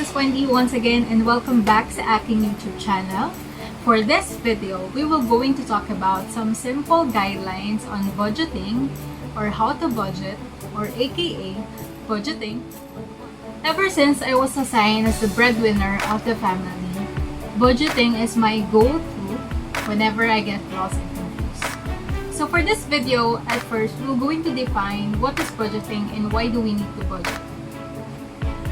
is Wendy once again and welcome back sa aking YouTube channel. For this video, we will going to talk about some simple guidelines on budgeting or how to budget or aka budgeting. Ever since I was assigned as the breadwinner of the family, budgeting is my go-to whenever I get lost and confused. So for this video, at first, we're going to define what is budgeting and why do we need to budget.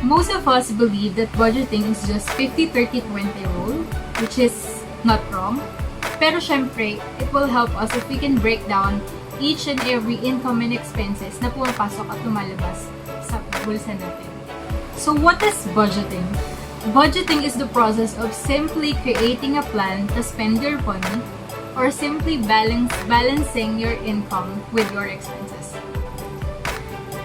Most of us believe that budgeting is just 50-30-20 rule, which is not wrong. Pero syempre, it will help us if we can break down each and every income and expenses na pumapasok at lumalabas sa bulsa natin. So what is budgeting? Budgeting is the process of simply creating a plan to spend your money or simply balancing your income with your expenses.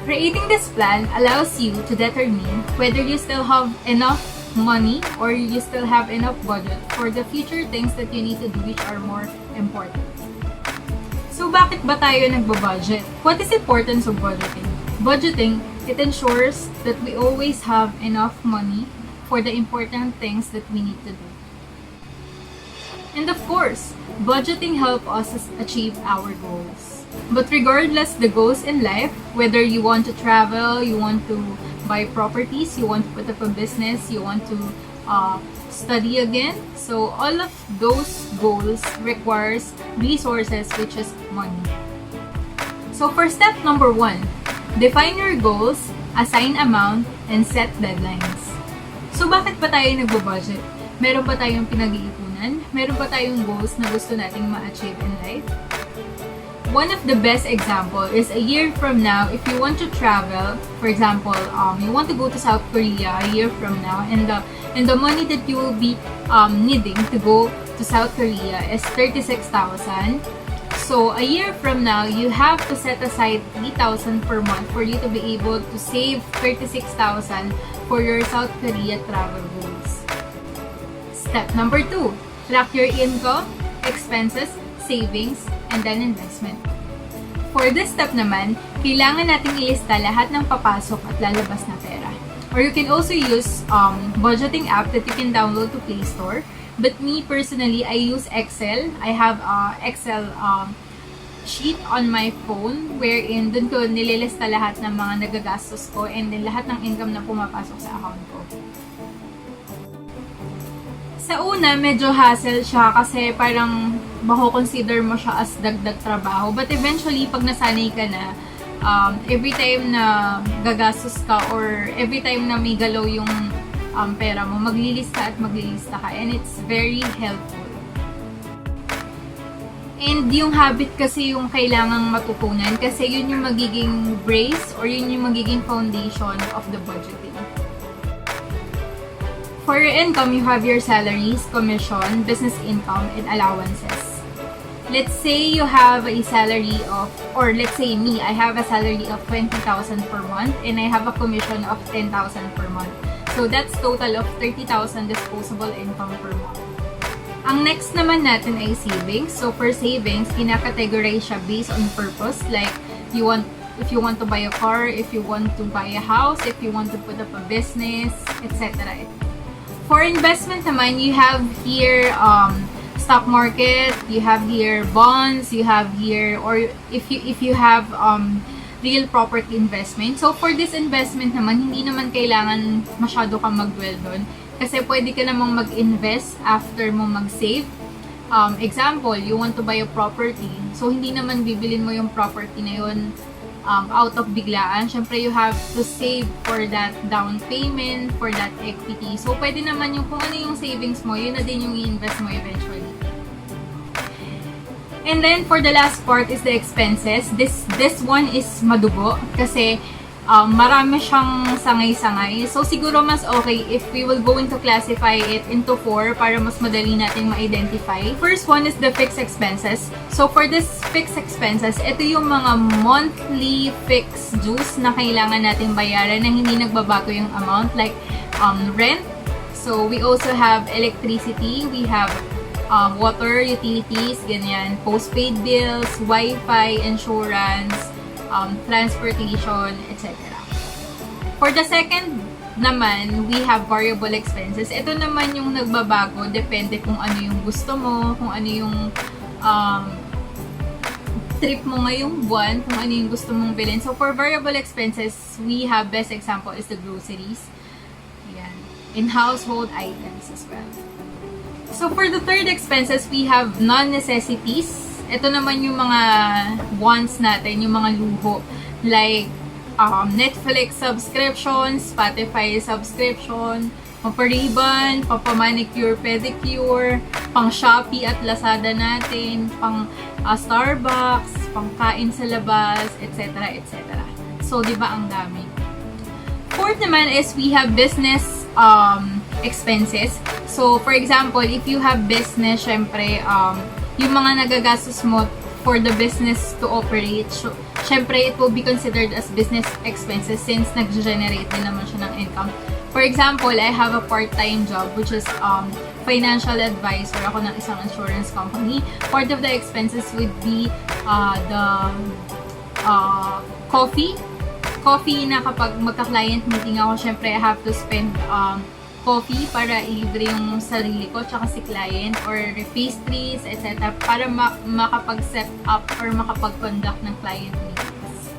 Creating this plan allows you to determine whether you still have enough money or you still have enough budget for the future things that you need to do which are more important. So bakit ba tayo nagbo-budget? What is the importance of budgeting? Budgeting, it ensures that we always have enough money for the important things that we need to do. And of course, budgeting helps us achieve our goals. But regardless the goals in life, whether you want to travel, you want to buy properties, you want to put up a business, you want to study again, so all of those goals requires resources, which is money. So for step number 1, define your goals, assign amount, and set deadlines. So bakit ba tayo nagbo-budget? Meron ba tayong pinag-iipunan? Meron ba tayong goals na gusto nating ma-achieve in life? One of the best example is a year from now, if you want to travel, for example, you want to go to South Korea a year from now, and the money that you will be needing to go to South Korea is 36,000. So a year from now, you have to set aside 3,000 per month for you to be able to save 36,000 for your South Korea travel goals. Step number 2, track your income, expenses, savings, and then investment. For this step naman, kailangan nating ilista lahat ng papasok at lalabas na pera. Or you can also use budgeting app that you can download to Play Store. But me personally, I use Excel. I have Excel sheet on my phone wherein dun ko nililista lahat ng mga nagagastos ko and then lahat ng income na pumapasok sa account ko. Sa una, medyo hassle siya kasi parang mako-consider mo siya as dagdag trabaho. But eventually, pag nasanay ka na, every time na gagastos ka or every time na may galaw yung pera mo, maglilista at maglilista ka. And it's very helpful. And yung habit kasi yung kailangang matutunan kasi yun yung magiging brace or yun yung magiging foundation of the budgeting. For your income, you have your salaries, commission, business income, and allowances. Let's say you have a salary of, or let's say me, I have a salary of 20,000 per month and I have a commission of 10,000 per month. So that's total of 30,000 disposable income per month. Ang next naman natin ay savings. So for savings, kinakategorize siya based on purpose. Like, if you want to buy a car, if you want to buy a house, if you want to put up a business, etc. For investment naman, you have here stock market, you have here bonds, you have here, or if you have real property investment. So for this investment naman, hindi naman kailangan masyado kang mag-dwell doon. Kasi pwede ka namang mag-invest after mo mag-save. Example, you want to buy a property. So hindi naman bibilin mo yung property na yun out of biglaan. Syempre, you have to save for that down payment, for that equity. So, pwede naman yung kung ano yung savings mo, yun na din yung i-invest mo eventually. And then, for the last part is the expenses. This one is madugo kasi marami siyang sangay-sangay. So, siguro mas okay if we will going to classify it into 4 para mas madali natin ma-identify. First one is the fixed expenses. So, for this fixed expenses, ito yung mga monthly fixed dues na kailangan natin bayaran na hindi nagbabago yung amount. Like, rent. So, we also have electricity. We have water, utilities, ganyan. Postpaid bills, Wi-Fi, insurance, transportation, etc. For the second naman, we have variable expenses. Ito naman yung nagbabago, depende kung ano yung gusto mo, kung ano yung trip mo ngayong buwan, kung ano yung gusto mong bilhin. So, for variable expenses, we have, best example is the groceries. Ayan. In household items as well. So, for the third expenses, we have non-necessities. Ito naman yung mga wants natin, yung mga luho. Like, Netflix subscription, Spotify subscription, pang-ribbon, pang-manicure, pedicure, pang-Shopee at Lazada natin, pang Starbucks, pang-kain sa labas, etc. etc. So, di ba ang dami? Fourth naman is we have business expenses. So, for example, if you have business, syempre, yung mga nagagastos mo for the business to operate, syempre, it will be considered as business expenses since nag-generate din naman siya ng income. For example, I have a part-time job which is financial advisor ako ng isang insurance company. Part of the expenses would be the coffee. Coffee na kapag magka-client meeting ako, syempre, I have to spend coffee para ilibre yung sarili ko tsaka si client, or pastries, etc. para makapag-set up or makapag-conduct ng client meetings.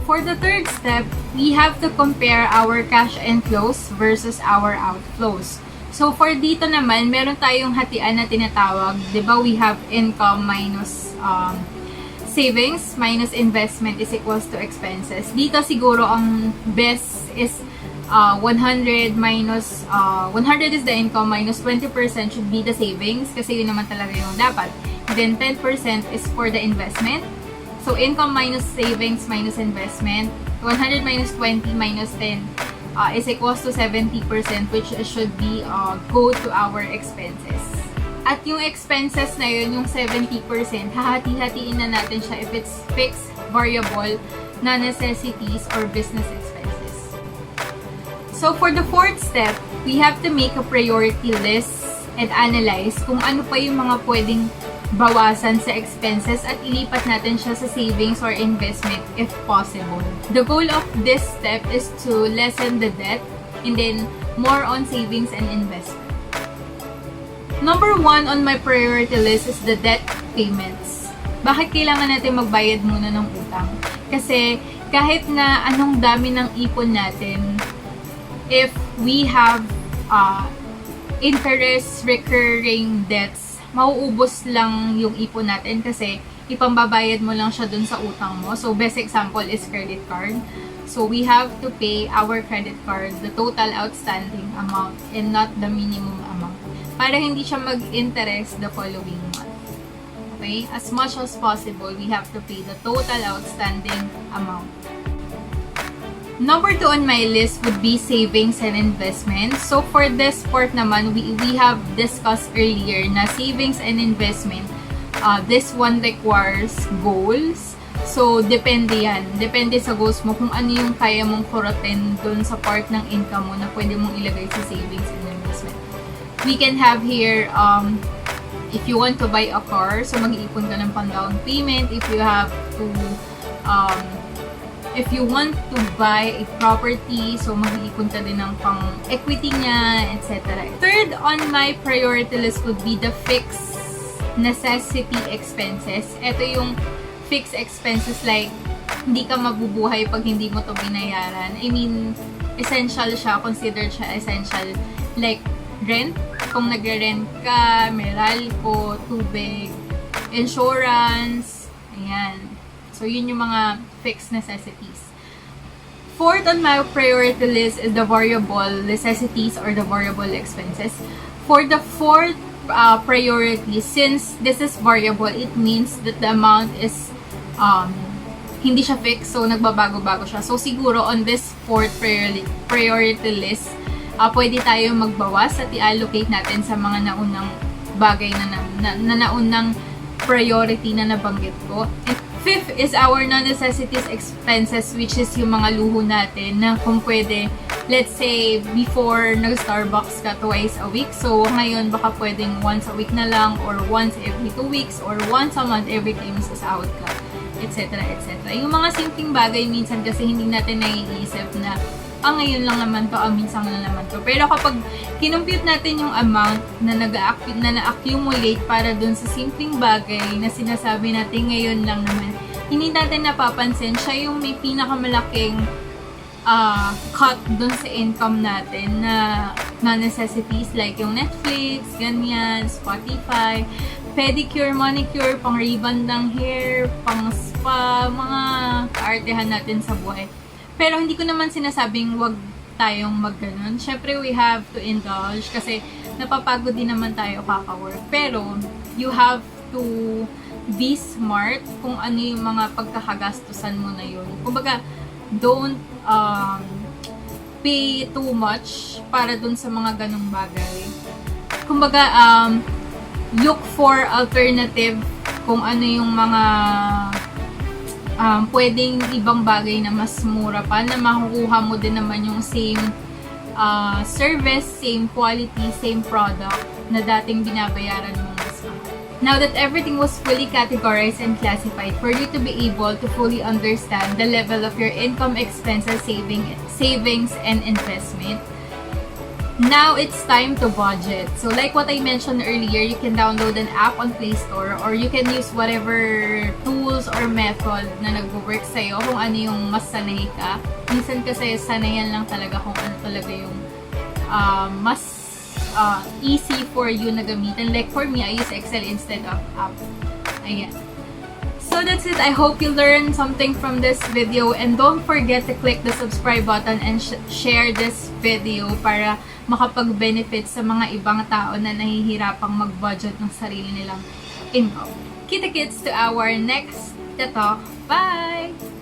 For the third step, we have to compare our cash inflows versus our outflows. So, for dito naman, meron tayong hatian na tinatawag. Diba, we have income minus savings minus investment is equals to expenses. Dito siguro ang best is 100 minus 100 is the income minus 20% should be the savings kasi yun naman talaga yung dapat. Then 10% is for the investment. So income minus savings minus investment, 100 minus 20 minus 10 is equals to 70%, which should be go to our expenses. At yung expenses na yun, yung 70%, hahati-hatiin na natin siya if it's fixed, variable, non-necessities, or business expenses. So, for the fourth step, we have to make a priority list and analyze kung ano pa yung mga pwedeng bawasan sa expenses at ilipat natin siya sa savings or investment if possible. The goal of this step is to lessen the debt and then more on savings and investment. Number 1 on my priority list is the debt payments. Bakit kailangan natin magbayad muna ng utang? Kasi kahit na anong dami ng ipon natin, if we have interest recurring debts, mauubos lang yung ipon natin kasi ipambabayad mo lang siya dun sa utang mo. So, best example is credit card. So, we have to pay our credit card the total outstanding amount and not the minimum amount para hindi siya mag-interest the following month. Okay? As much as possible, we have to pay the total outstanding amount. Number 2 on my list would be savings and investment. So, for this part naman, we have discussed earlier na savings and investment, this one requires goals. So, depende yan. Depende sa goals mo kung ano yung kaya mong kurotin dun sa part ng income mo na pwede mong ilagay sa savings and investment. We can have here, if you want to buy a car, so mag-iipon ka ng pang-down payment. If you have to, if you want to buy a property, so mag-iipon ka din ng pang-equity niya, etc. Third on my priority list would be the fixed necessity expenses. Ito yung fixed expenses like hindi ka mabubuhay pag hindi mo to binayaran. I mean, essential siya, considered siya essential. Like, rent, kung nagre-rent ka, meralco, tubig, insurance, ayan. So, yun yung mga fixed necessities. Fourth on my priority list is the variable necessities or the variable expenses. For the fourth priority, since this is variable, it means that the amount is hindi siya fixed, so nagbabago-bago siya. So, siguro on this fourth priority list, pwede tayo magbawas at i-allocate natin sa mga naunang bagay na naunang priority na nabanggit ko. And fifth is our non-necessities expenses, which is yung mga luho natin na kung pwede, let's say, before nag-Starbucks ka twice a week, so ngayon baka pwedeng once a week na lang, or once every 2 weeks, or once a month every time sa out ka, etc. etc. Yung mga simpleng bagay minsan kasi hindi natin naiisip na ngayon lang naman to, minsan lang naman to. Pero kapag kinumpute natin yung amount na na-accumulate para dun sa simpleng bagay na sinasabi natin ngayon lang naman, hindi natin napapansin, siya yung may pinakamalaking cut dun sa income natin na necessities like yung Netflix, ganyan, Spotify, pedicure, manicure, pang ribbon ng hair, pang spa, mga kaartehan natin sa buhay. Pero hindi ko naman sinasabing wag tayong magganon. Syempre, we have to indulge kasi napapagod din naman tayo kaka-work. Pero, you have to be smart kung ano yung mga pagkakagastusan mo na yun. Kumbaga, don't pay too much para dun sa mga ganong bagay. Kumbaga, look for alternative kung ano yung mga pwedeng ibang bagay na mas mura pa, na makukuha mo din naman yung same service, same quality, same product na dating binabayaran mo mas mahal. Now that everything was fully categorized and classified for you to be able to fully understand the level of your income, expenses, savings, and investment, now it's time to budget. So like what I mentioned earlier, you can download an app on Play Store or you can use whatever tools or method na nag-work sa'yo kung ano yung mas sanay ka. Minsan kasi sanayan lang talaga kung ano talaga yung mas easy for you na gamitin. Like for me, I use Excel instead of app. Ayan. So that's it. I hope you learned something from this video, and don't forget to click the subscribe button and share this video para makapag-benefit sa mga ibang tao na nahihirapang mag-budget ng sarili nilang income. Kita-kits to our next talk. Bye!